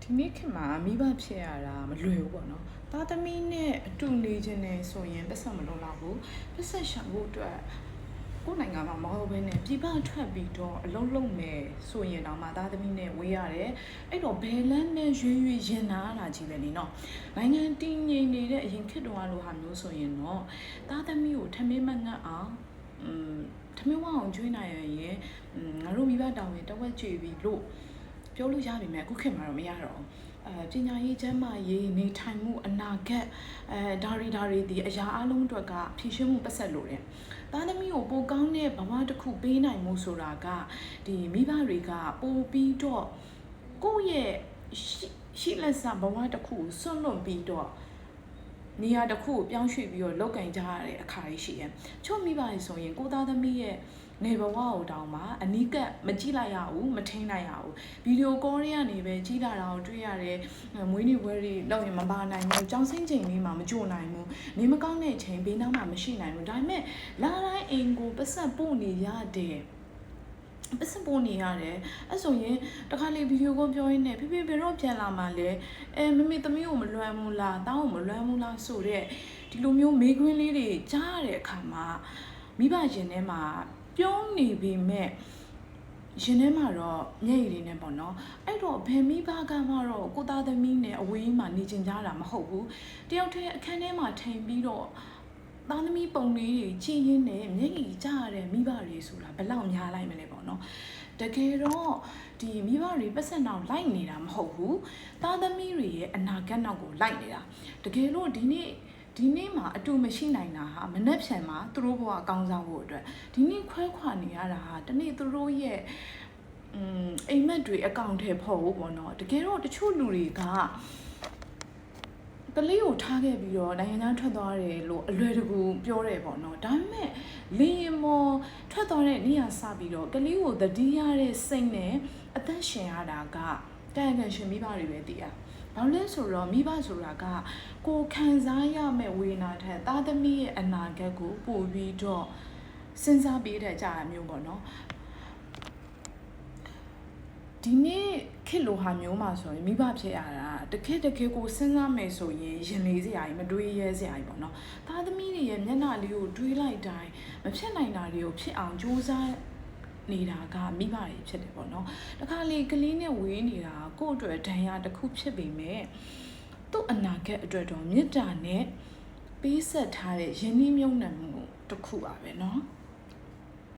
ဒီနေ့ခေတ်မှာမိဘဖြစ်ရတာမလွယ်ဘူးပေါ့နော်သားသမီးနဲ့အတူနေခြင်းနဲ့ဆိုရင်ပတ်ဆက်မလုံးတော့ဘူးပတ်ဆက်ရှာဖို့အတွက်ကိုယ်နိုင်ငံမှာမဟုတ်ဘဲနဲ့ပြည်ပထွက်ပြီးတော့အလုံးလုံးမယ်ဆိုရင်တော့မှသားသမီးနဲ့ဝေးရတယ်အဲ့တော့ဘယ်လန်းနဲ့ရွေးရင်နာတာကြီးပဲလေနော်နိုင်ငံတည်ငြိမ်နေတဲ့အရင်ခေတ်တုန်းကလိုဟာမျိုးဆိုရင်တော့သားသမီးကိုထမင်းမငတ်အောင်ထမင်းဝအောင်ကျွေးနိုင်ရင်ငါတို့မိဘတောင်းရင်တဝက်ကြွေပြီးလို့ပြောလို့ရပြီမဲ့အခုခေတ်မှာတော့မရတော့ပညာရေးကျန်းမာရေးနေထိုင်မှုအနာဂတ်ဒါတွေဒီအရာအလုံးအတွက်ကဖြည့်ရှင်းမှုပတ်သက်လို့တယ်သားသမီးကိုပိုကောင်းတဲ့ဘဝတစ်ခုပေးနိုင်မှုဆိုတာကဒီမိဘတွေကပိုပြီးတော့ကိုယ့်ရဲ့ရှိလက်စဘဝတစ်ခုဆွန့်လွတ်ပြီးတော့နေရာတစ်ခုကိုပြောင်းရွှေ့ပြီးတော့လောက်ကင်ကြရတဲ့အခါရှိတယ်။ချို့မိဘတွေဆိုရင်ကိုသားသမီးရဲ့နေဘဝကိုတောင်မှအနီးကပ်မကြည့်လိုက်ရဘူးမထိန်းလိုက်ရဘူးဗီဒီယိုကောတွေကနေပဲကြည့်လာတာကိုတွေ့ရတယ်မွေးနေ့ပွဲတွေလောက်ရင်မပါနိုင်ဘူးကြောင်စင်းချိန်လေးမှမကြိုနိုင်ဘူးနေမကောင်းတဲ့ချိန်ဘေးနောက်မှမရှိနိုင်ဘူးဒါပေမဲ့လာတိုင်းအိမ်ကိုပတ်ဆက်ပို့နေရတယ်ပတ်စပိုးနေရတယ်အဲ့ဆိုရင်တခါလေဗီဒီယိုကိုပြောရင်းနဲ့ဖေဘယ်တော့ပြန်လာမှလဲမမေသမီးကိုမလွမ်းဘူးလားတောင်းကိုမလွမ်းဘူးလားဆိုတော့ဒီလိုမျိုးမေးခွန်းလေးတွေကြားရတဲ့အခါမှာမိဘရင်ထဲမှာပြုံးနေပြီမဲ့ရင်ထဲမှာတော့မျက်ရည်တွေနဲ့ပေါ့နော်အဲ့တော့ဘယ်မိဘကမှတော့ကိုသားသမီးနဲ့အဝေးမှာနေကျင်ကြတာမဟုတ်ဘူးတယောက်တည်းအခန်းထဲမှာထိုင်ပြီးတော့သားသမီးပုံလေးတွေကြည်ရင်းနဲ့မျက်ရည်ကျရတဲ့မိဘတွေဆိုတာဘယ်လောက်များလိုက်မလဲပေါ့နော်တကယ်တော့ဒီမိဘတွေပတ်စံအောင်လိုက်နေတာမဟုတ်ဘူးသားသမီးတွေရဲ့အနာဂတ်နောက်ကိုလိုက်နေတာတကယ်လို့ဒီနေ့မှာအတူမရှိနိုင်တာဟာမနှက်ဖြန်မှာသူတို့ဘဝကောင်းစားဖို့အတွက်ဒီနေ့ခွဲခွာနေရတာဟာတနေ့သူတို့ရဲ့အိမ်မက်တွေအကောင့်ထဲဖို့ပေါ့နော်တကယ်တော့တချို့လူတွေကကလေးကိုထားခဲ့ပြီးတော့နိုင်ငံသားထွက်သွားတယ်လို့အလွယ်တကူပြောတယ်ပေါ့နော်ဒါပေမဲ့လင်းရင်မောထွက်သွားတဲ့နေရာစပြီးတော့ကလေးကိုတတိယတဲ့စိတ်နဲ့အသက်ရှင်ရတာကတိုင်ကန်ရှင်မိဘတွေပဲတည်ရဘာလို့လဲဆိုတော့မိဘဆိုတာကကိုခံစားရမယ့်ဝေဒနာထက်သားသမီးရဲ့အနာဂတ်ကိုပို့ပြီးတော့စဉ်းစားပေးတဲ့ကြရမျိုးပေါ့နော်ဒီနေ့ခေတ်လိုဟာမျိုးမှာဆိုရင်မိဘဖြစ်ရတာတကယ်ကိုစဉ်းစားမယ်ဆိုရင်ရင်လေးစရာကြီးမတွေးရဲစရာကြီးပေါ့နော်သားသမီးတွေရဲ့မျက်နှာလေးကိုတွေးလိုက်တိုင်းမဖြစ်နိုင်တာတွေကိုဖြစ်အောင်ကြိုးစားနေတာကမိဘတွေဖြစ်တယ်ပေါ့နော်တခါလေကလေးနဲ့ဝေးနေတာကိုယ့်အတွက်ဒဏ်ရာတစ်ခုဖြစ်ပေမဲ့သူ့အနာဂတ်အတွက်တော့မေတ္တာနဲ့ပေးဆက်ထားတဲ့ယဉ်နှီးမြုံနှံမှုတစ်ခုပါပဲเนาะ